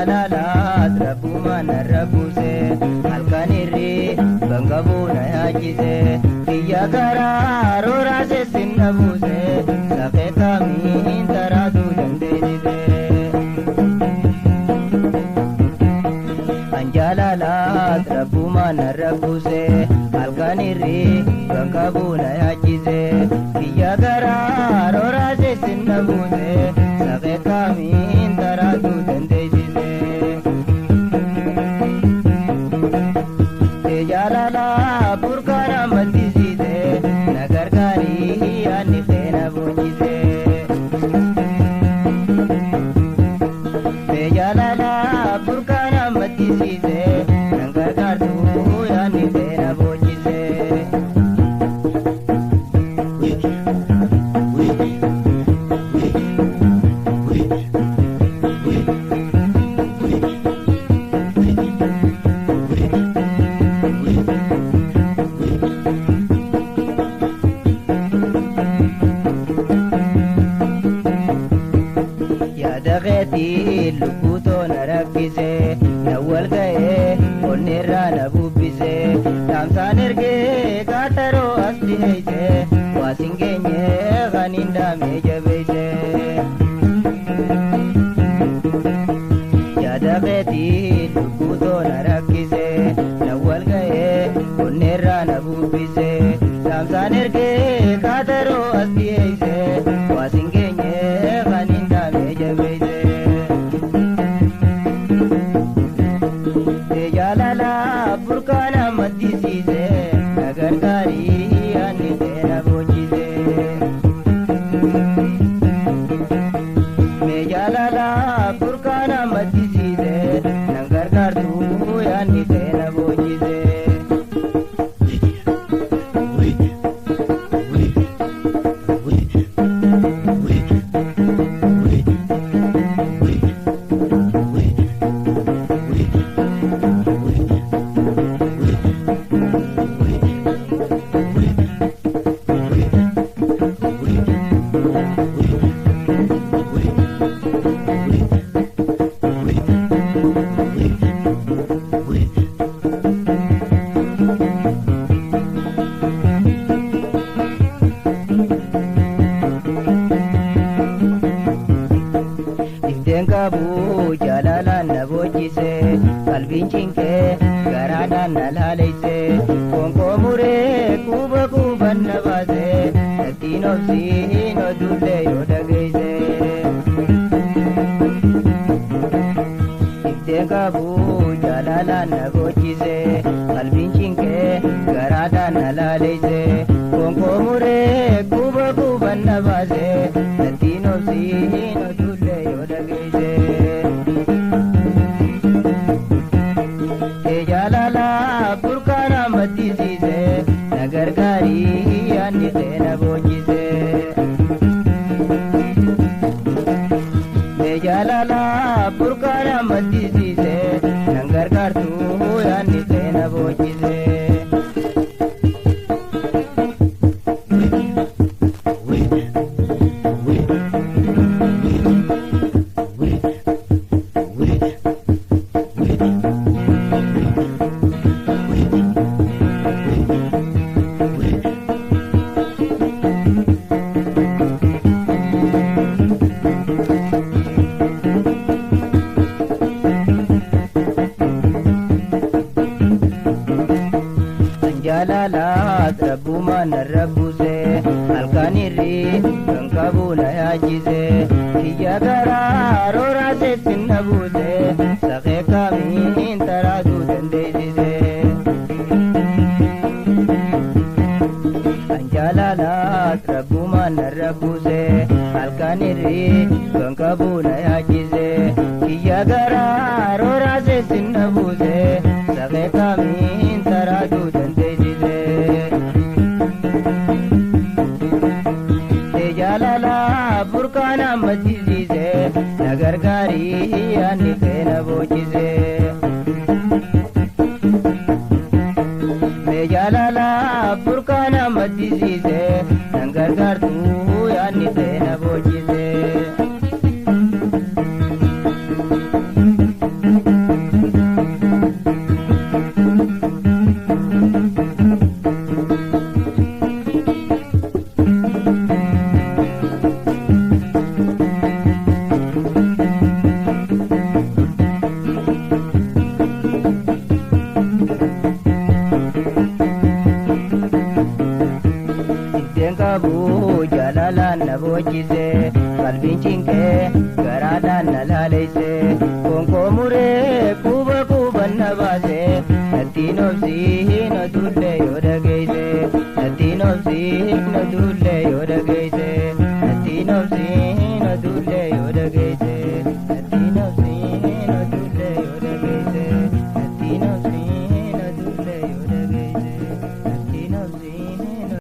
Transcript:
jalalat rabbuma narrabuse halkanirri bangabuna yajise kiyya gararo rase sinnabuse saqeta min taradu dandedide jalalat rabbuma narrabuse halkanirri bangabuna yajise kiyya gararo rase sinnabuse saqeta min taradu dandedide jalala burkara matizide nagargari ani khena bujide jalala burkara matizide nagargaru ani khena bujide دغتي لبوتو نركزه نول گئے ونرا نبوبسه تامسان ارگه کاترو اصلي هيسه واسنگنه غنيندا ميجبيسه يا دغتي لبوتو نركزه نول گئے ونرا نبوبسه تامسان ارگه کاترو اصلي هيسه واسنگنه غنيندا ميجبيسه jalala burkana matisize nagargari ani tera bojise me jalala burkana matisize nagargaru ani tera bojise Kabu jalala nabojise kalbin chinke garada nalhalise konko mure kuba kuban nabase tino sino dulle yodageise Kabu jalala nabojise kalbin chinke garada nalhalise konko mure kuba kuban nabase tino sino dulle yodageise jalala burkana matisize nagargari ani khena bojise jalala burkana matisize nagargaru ani khena bojise jalalat rabbuma narrabuse halkanirri kankabuna yajise kiyya gararo rase sinnabuse saqe kamin taradu dandeisise jalalat rabbuma narrabuse halkanirri kankabuna yajise kiyya gararo rase sinnabuse saqe kamin taradu dandeisise jalala burkana matisize nagargari ani khena bojise me jalala burkana matisize nagargaru ani khena bojise mochise qalbiin cinqee garaadhaan na laaleyse konkoomure quba quban na baase nattiin obsii na dulle yoo dhageeyse nattiin obsii na dulle yoo dhageeyse